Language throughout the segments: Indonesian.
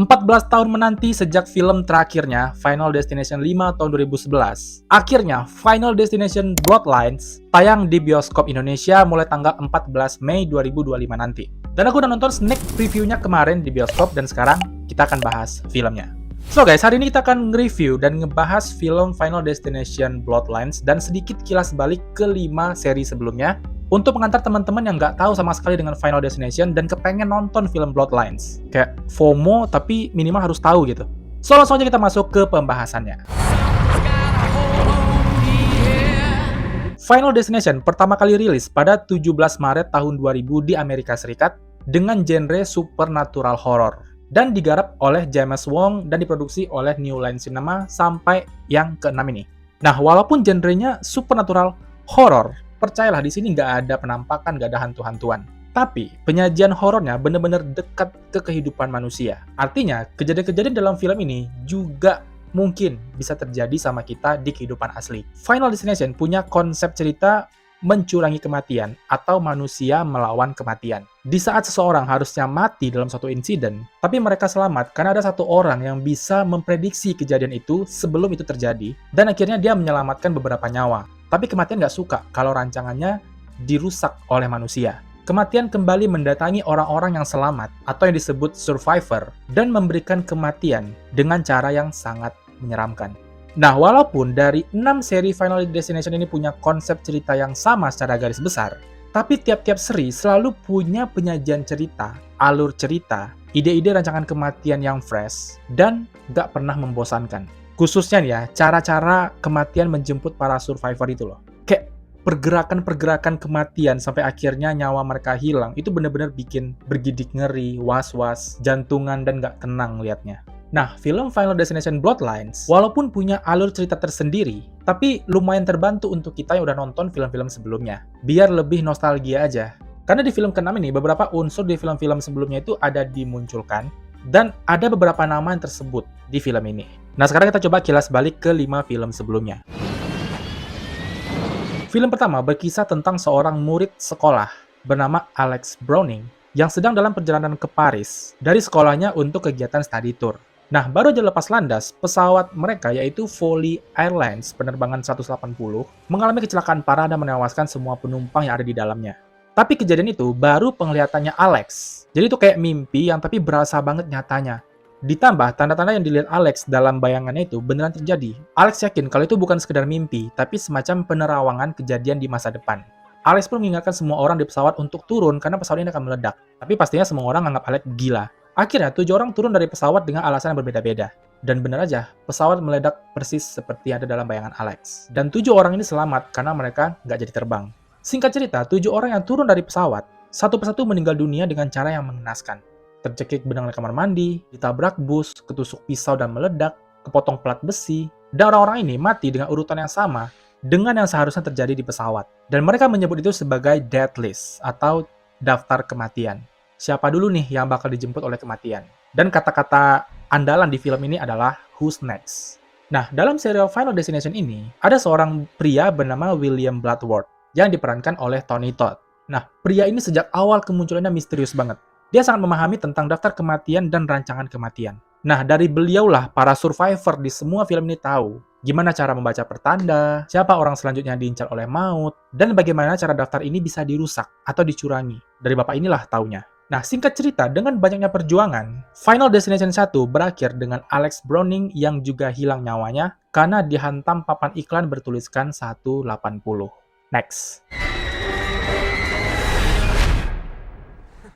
14 tahun menanti sejak film terakhirnya, Final Destination 5 tahun 2011. Akhirnya, Final Destination Bloodlines tayang di bioskop Indonesia mulai tanggal 14 Mei 2025 nanti. Dan aku udah nonton sneak previewnya kemarin di bioskop dan sekarang kita akan bahas filmnya. So guys, hari ini kita akan nge-review dan ngebahas film Final Destination Bloodlines dan sedikit kilas balik ke 5 seri sebelumnya untuk mengantar teman-teman yang nggak tahu sama sekali dengan Final Destination dan kepengen nonton film Bloodlines. Kayak FOMO tapi minimal harus tahu gitu. So langsung aja kita masuk ke pembahasannya. Final Destination pertama kali rilis pada 17 Maret tahun 2000 di Amerika Serikat dengan genre supernatural horror dan digarap oleh James Wong dan diproduksi oleh New Line Cinema sampai yang ke-6 ini. Nah, walaupun genrenya supernatural horror, percayalah di sini nggak ada penampakan, nggak ada hantu-hantuan. Tapi penyajian horornya bener-bener dekat ke kehidupan manusia. Artinya, kejadian-kejadian dalam film ini juga mungkin bisa terjadi sama kita di kehidupan asli. Final Destination punya konsep cerita mencurangi kematian atau manusia melawan kematian. Di saat seseorang harusnya mati dalam suatu insiden, tapi mereka selamat karena ada satu orang yang bisa memprediksi kejadian itu sebelum itu terjadi, dan akhirnya dia menyelamatkan beberapa nyawa. Tapi kematian nggak suka kalau rancangannya dirusak oleh manusia. Kematian kembali mendatangi orang-orang yang selamat atau yang disebut survivor dan memberikan kematian dengan cara yang sangat menyeramkan. Nah, walaupun dari 6 seri Final Destination ini punya konsep cerita yang sama secara garis besar, tapi tiap-tiap seri selalu punya penyajian cerita, alur cerita, ide-ide rancangan kematian yang fresh, dan nggak pernah membosankan. Khususnya nih ya, cara-cara kematian menjemput para survivor itu loh. Kayak pergerakan-pergerakan kematian sampai akhirnya nyawa mereka hilang, itu bener-bener bikin bergidik ngeri, was-was, jantungan, dan nggak tenang liatnya. Nah, film Final Destination Bloodlines, walaupun punya alur cerita tersendiri, tapi lumayan terbantu untuk kita yang udah nonton film-film sebelumnya. Biar lebih nostalgia aja. Karena di film ke-6 ini, beberapa unsur di film-film sebelumnya itu ada dimunculkan, dan ada beberapa nama yang tersebut di film ini. Nah, sekarang kita coba kilas balik ke 5 film sebelumnya. Film pertama berkisah tentang seorang murid sekolah bernama Alex Browning yang sedang dalam perjalanan ke Paris dari sekolahnya untuk kegiatan study tour. Nah, baru aja lepas landas, pesawat mereka yaitu Folly Airlines penerbangan 180 mengalami kecelakaan parah dan menewaskan semua penumpang yang ada di dalamnya. Tapi kejadian itu baru penglihatannya Alex. Jadi itu kayak mimpi yang tapi berasa banget nyatanya. Ditambah tanda-tanda yang dilihat Alex dalam bayangannya itu beneran terjadi. Alex yakin kalau itu bukan sekedar mimpi, tapi semacam penerawangan kejadian di masa depan. Alex pun mengingatkan semua orang di pesawat untuk turun karena pesawat ini akan meledak. Tapi pastinya semua orang menganggap Alex gila. Akhirnya, 7 orang turun dari pesawat dengan alasan yang berbeda-beda. Dan benar aja, pesawat meledak persis seperti yang ada dalam bayangan Alex. Dan 7 orang ini selamat karena mereka nggak jadi terbang. Singkat cerita, 7 orang yang turun dari pesawat, satu persatu meninggal dunia dengan cara yang mengenaskan. Tercekik benang di kamar mandi, ditabrak bus, ketusuk pisau dan meledak, kepotong pelat besi, dan orang-orang ini mati dengan urutan yang sama dengan yang seharusnya terjadi di pesawat. Dan mereka menyebut itu sebagai death list atau daftar kematian. Siapa dulu nih yang bakal dijemput oleh kematian? Dan kata-kata andalan di film ini adalah who's next. Nah, dalam serial Final Destination ini, ada seorang pria bernama William Bloodworth yang diperankan oleh Tony Todd. Nah, pria ini sejak awal kemunculannya misterius banget. Dia sangat memahami tentang daftar kematian dan rancangan kematian. Nah, dari beliaulah para survivor di semua film ini tahu gimana cara membaca pertanda, siapa orang selanjutnya yang diincar oleh maut, dan bagaimana cara daftar ini bisa dirusak atau dicurangi. Dari bapak inilah taunya. Nah, singkat cerita, dengan banyaknya perjuangan, Final Destination 1 berakhir dengan Alex Browning yang juga hilang nyawanya karena dihantam papan iklan bertuliskan 180. Next.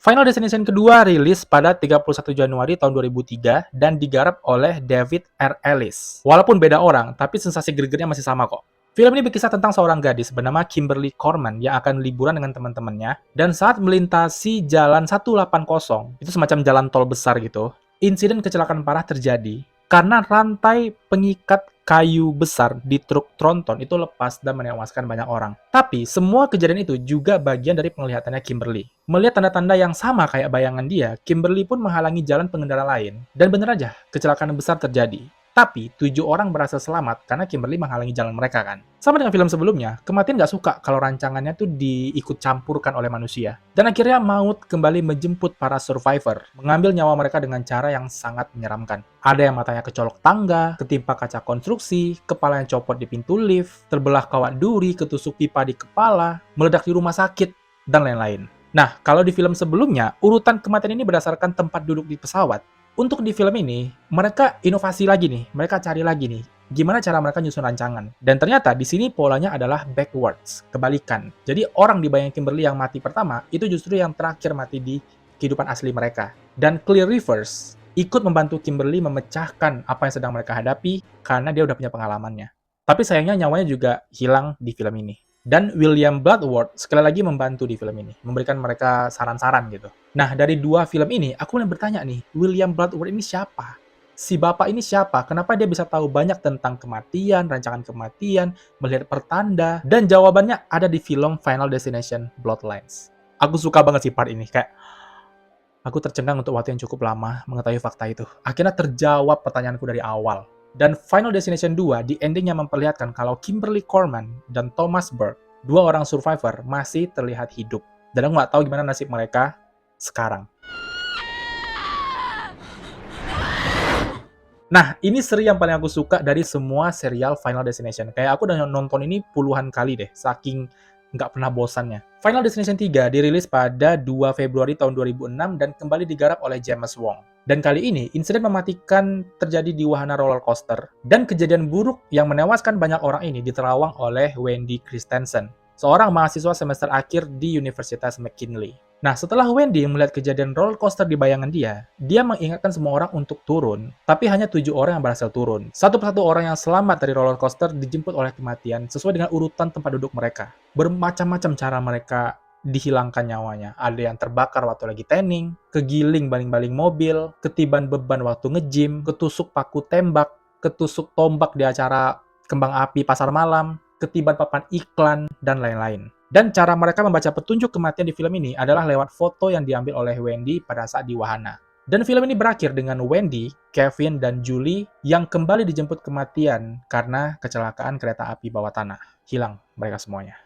Final Destination kedua rilis pada 31 Januari tahun 2003 dan digarap oleh David R. Ellis. Walaupun beda orang, tapi sensasi gregetnya masih sama kok. Film ini berkisah tentang seorang gadis bernama Kimberly Corman yang akan liburan dengan teman-temannya, dan saat melintasi jalan 180, itu semacam jalan tol besar gitu, insiden kecelakaan parah terjadi karena rantai pengikat kayu besar di truk tronton itu lepas dan menewaskan banyak orang. Tapi semua kejadian itu juga bagian dari penglihatannya Kimberly. Melihat tanda-tanda yang sama kayak bayangan dia, Kimberly pun menghalangi jalan pengendara lain. Dan bener aja, kecelakaan besar terjadi. Tapi 7 orang berhasil selamat karena Kimberly menghalangi jalan mereka kan. Sama dengan film sebelumnya, kematian nggak suka kalau rancangannya tuh diikut campurkan oleh manusia. Dan akhirnya maut kembali menjemput para survivor, mengambil nyawa mereka dengan cara yang sangat menyeramkan. Ada yang matanya kecolok tangga, ketimpa kaca konstruksi, kepala yang copot di pintu lift, terbelah kawat duri, ketusuk pipa di kepala, meledak di rumah sakit, dan lain-lain. Nah, kalau di film sebelumnya, urutan kematian ini berdasarkan tempat duduk di pesawat. Untuk di film ini, mereka inovasi lagi nih, mereka cari lagi nih, gimana cara mereka nyusun rancangan. Dan ternyata di sini polanya adalah backwards, kebalikan. Jadi orang di bayang Kimberly yang mati pertama, itu justru yang terakhir mati di kehidupan asli mereka. Dan Clear Rivers ikut membantu Kimberly memecahkan apa yang sedang mereka hadapi, karena dia udah punya pengalamannya. Tapi sayangnya nyawanya juga hilang di film ini. Dan William Bloodworth sekali lagi membantu di film ini, memberikan mereka saran-saran gitu. Nah, dari dua film ini, aku mulai bertanya nih, William Bloodworth ini siapa? Si bapak ini siapa? Kenapa dia bisa tahu banyak tentang kematian, rancangan kematian, melihat pertanda, dan jawabannya ada di film Final Destination Bloodlines. Aku suka banget sih part ini, kayak aku tercengang untuk waktu yang cukup lama mengetahui fakta itu. Akhirnya terjawab pertanyaanku dari awal. Dan Final Destination 2 di endingnya memperlihatkan kalau Kimberly Corman dan Thomas Burke, dua orang survivor, masih terlihat hidup. Dan aku nggak tahu gimana nasib mereka sekarang. Nah, ini seri yang paling aku suka dari semua serial Final Destination. Kayak aku udah nonton ini puluhan kali deh, saking nggak pernah bosannya. Final Destination 3 dirilis pada 2 Februari tahun 2006 dan kembali digarap oleh James Wong. Dan kali ini, insiden mematikan terjadi di wahana roller coaster, dan kejadian buruk yang menewaskan banyak orang ini diterawang oleh Wendy Christensen, seorang mahasiswa semester akhir di Universitas McKinley. Nah, setelah Wendy melihat kejadian roller coaster di bayangan dia mengingatkan semua orang untuk turun, tapi hanya 7 orang yang berhasil turun. Satu persatu orang yang selamat dari roller coaster dijemput oleh kematian sesuai dengan urutan tempat duduk mereka. Bermacam-macam cara mereka dihilangkan nyawanya. Ada yang terbakar waktu lagi tanning, kegiling baling-baling mobil, ketiban beban waktu nge-gym, ketusuk paku tembak, ketusuk tombak di acara kembang api pasar malam, ketiban papan iklan, dan lain-lain. Dan cara mereka membaca petunjuk kematian di film ini adalah lewat foto yang diambil oleh Wendy pada saat di wahana. Dan film ini berakhir dengan Wendy, Kevin, dan Julie yang kembali dijemput kematian karena kecelakaan kereta api bawah tanah. Hilang mereka semuanya.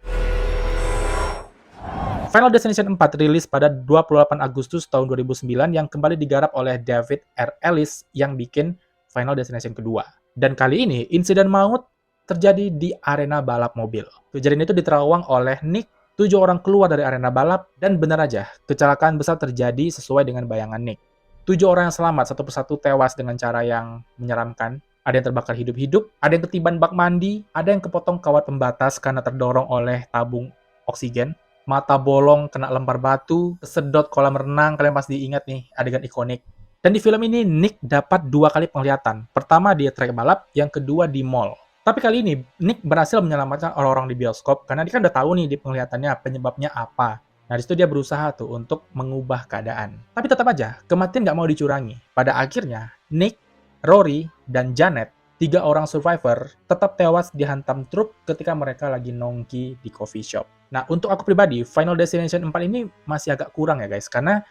Final Destination 4 rilis pada 28 Agustus tahun 2009 yang kembali digarap oleh David R. Ellis yang bikin Final Destination kedua. Dan kali ini, insiden maut terjadi di arena balap mobil. Kejadian itu diterawang oleh Nick. 7 orang keluar dari arena balap, dan benar aja, kecelakaan besar terjadi sesuai dengan bayangan Nick. 7 orang yang selamat, satu persatu tewas dengan cara yang menyeramkan. Ada yang terbakar hidup-hidup, ada yang ketiban bak mandi, ada yang kepotong kawat pembatas karena terdorong oleh tabung oksigen, mata bolong kena lempar batu, kesedot kolam renang, kalian pasti ingat nih, adegan ikonik. Dan di film ini, Nick dapat 2 kali penglihatan. Pertama di trek balap, yang kedua di mall. Tapi kali ini, Nick berhasil menyelamatkan orang-orang di bioskop, karena dia kan udah tahu nih di penglihatannya penyebabnya apa. Nah, disitu dia berusaha tuh untuk mengubah keadaan. Tapi tetap aja, kematian nggak mau dicurangi. Pada akhirnya, Nick, Rory, dan Janet, 3 orang survivor, tetap tewas dihantam truk ketika mereka lagi nongki di coffee shop. Nah, untuk aku pribadi, Final Destination 4 ini masih agak kurang ya guys, karena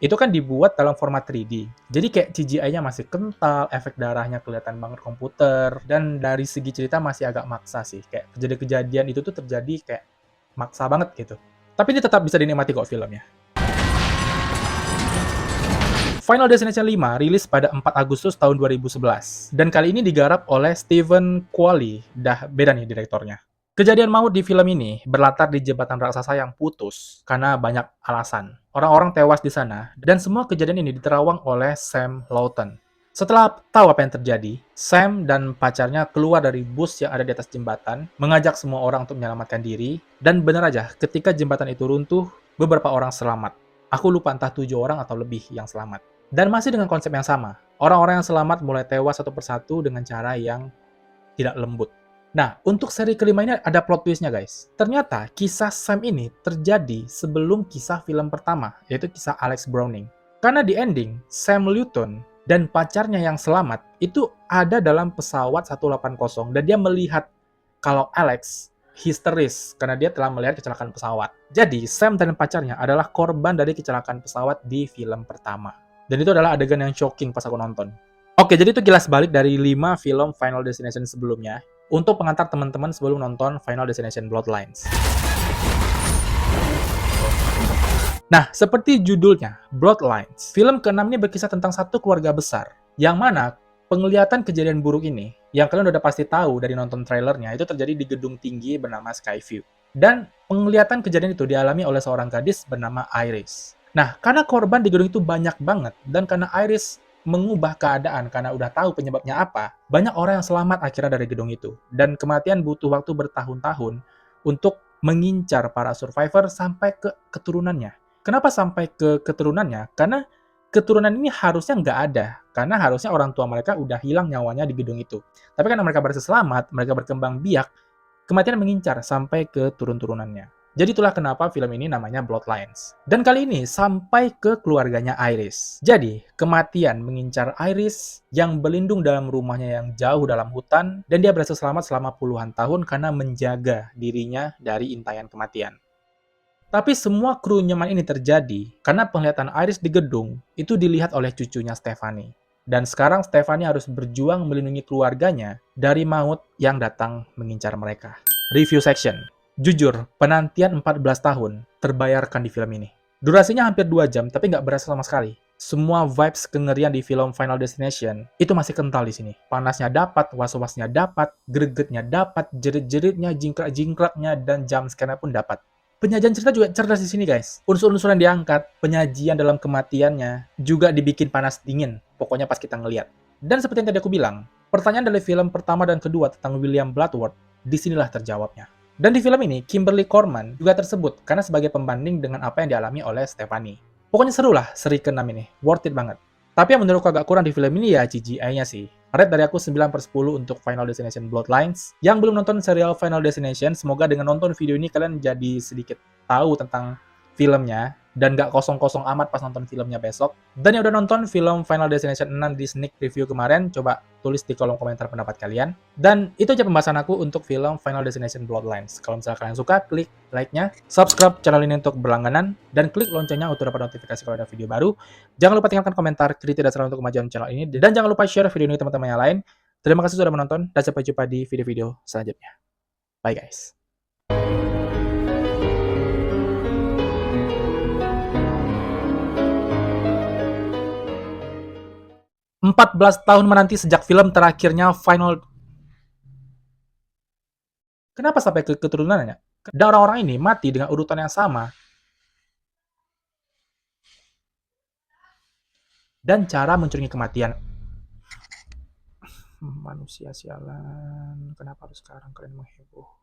itu kan dibuat dalam format 3D. Jadi kayak CGI-nya masih kental, efek darahnya kelihatan banget komputer, dan dari segi cerita masih agak maksa sih. Kayak kejadian-kejadian itu tuh terjadi kayak maksa banget gitu. Tapi ini tetap bisa dinikmati kok filmnya. Final Destination 5 rilis pada 4 Agustus tahun 2011. Dan kali ini digarap oleh Stephen Qualley. Dah beda nih direktornya. Kejadian maut di film ini berlatar di jembatan raksasa yang putus karena banyak alasan. Orang-orang tewas di sana, dan semua kejadian ini diterawang oleh Sam Lawton. Setelah tahu apa yang terjadi, Sam dan pacarnya keluar dari bus yang ada di atas jembatan, mengajak semua orang untuk menyelamatkan diri, dan benar aja, ketika jembatan itu runtuh, beberapa orang selamat. Aku lupa entah 7 orang atau lebih yang selamat. Dan masih dengan konsep yang sama, orang-orang yang selamat mulai tewas satu persatu dengan cara yang tidak lembut. Nah, untuk seri kelima ini ada plot twist-nya guys. Ternyata kisah Sam ini terjadi sebelum kisah film pertama, yaitu kisah Alex Browning. Karena di ending, Sam Lawton dan pacarnya yang selamat itu ada dalam pesawat 180 dan dia melihat kalau Alex histeris karena dia telah melihat kecelakaan pesawat. Jadi, Sam dan pacarnya adalah korban dari kecelakaan pesawat di film pertama. Dan itu adalah adegan yang shocking pas aku nonton. Oke, jadi itu kilas balik dari 5 film Final Destination sebelumnya untuk pengantar teman-teman sebelum nonton Final Destination Bloodlines. Nah, seperti judulnya, Bloodlines, film ke-6 ini berkisah tentang satu keluarga besar, yang mana penglihatan kejadian buruk ini, yang kalian udah pasti tahu dari nonton trailernya, itu terjadi di gedung tinggi bernama Skyview. Dan penglihatan kejadian itu dialami oleh seorang gadis bernama Iris. Nah, karena korban di gedung itu banyak banget, dan karena Iris mengubah keadaan karena udah tahu penyebabnya apa, banyak orang yang selamat akhirnya dari gedung itu. Dan kematian butuh waktu bertahun-tahun untuk mengincar para survivor sampai ke keturunannya. Kenapa sampai ke keturunannya? Karena keturunan ini harusnya nggak ada, karena harusnya orang tua mereka udah hilang nyawanya di gedung itu. Tapi karena mereka berhasil selamat, mereka berkembang biak, kematian mengincar sampai ke turun-turunannya. Jadi itulah kenapa film ini namanya Bloodlines. Dan kali ini sampai ke keluarganya Iris. Jadi, kematian mengincar Iris yang berlindung dalam rumahnya yang jauh dalam hutan, dan dia berhasil selamat selama puluhan tahun karena menjaga dirinya dari intayan kematian. Tapi semua kerunyman ini terjadi karena penglihatan Iris di gedung itu dilihat oleh cucunya Stephanie. Dan sekarang Stephanie harus berjuang melindungi keluarganya dari maut yang datang mengincar mereka. Review section. Jujur, penantian 14 tahun terbayarkan di film ini. Durasinya hampir 2 jam, tapi nggak berasa sama sekali. Semua vibes kengerian di film Final Destination itu masih kental di sini. Panasnya dapat, was-wasnya dapat, gregetnya dapat, jerit-jeritnya, jingkrak-jingkraknya, dan jumpscare-nya pun dapat. Penyajian cerita juga cerdas di sini, guys. Unsur-unsur yang diangkat, penyajian dalam kematiannya, juga dibikin panas dingin, pokoknya pas kita ngeliat. Dan seperti yang tadi aku bilang, pertanyaan dari film pertama dan kedua tentang William Bloodworth, disinilah terjawabnya. Dan di film ini, Kimberly Corman juga tersebut karena sebagai pembanding dengan apa yang dialami oleh Stephanie. Pokoknya seru lah seri ke-6 ini, worth it banget. Tapi yang menurutku agak kurang di film ini ya CGI-nya sih. Rate dari aku 9/10 untuk Final Destination Bloodlines. Yang belum nonton serial Final Destination, semoga dengan nonton video ini kalian jadi sedikit tahu tentang filmnya, dan gak kosong-kosong amat pas nonton filmnya besok. Dan yang udah nonton film Final Destination 6 di sneak preview kemarin, coba tulis di kolom komentar pendapat kalian. Dan itu aja pembahasan aku untuk film Final Destination Bloodlines. Kalau misalnya kalian suka, klik like-nya, subscribe channel ini untuk berlangganan, dan klik loncengnya untuk dapat notifikasi kalau ada video baru. Jangan lupa tinggalkan komentar, kritik dan saran untuk kemajuan channel ini, dan jangan lupa share video ini ke teman-teman yang lain. Terima kasih sudah menonton, dan sampai jumpa di video-video selanjutnya. Bye guys. 14 tahun menanti sejak film terakhirnya Final. Kenapa sampai ke keturunannya? Dan orang-orang ini mati dengan urutan yang sama dan cara mencuri kematian. Manusia sialan, kenapa harus sekarang kalian mengheboh?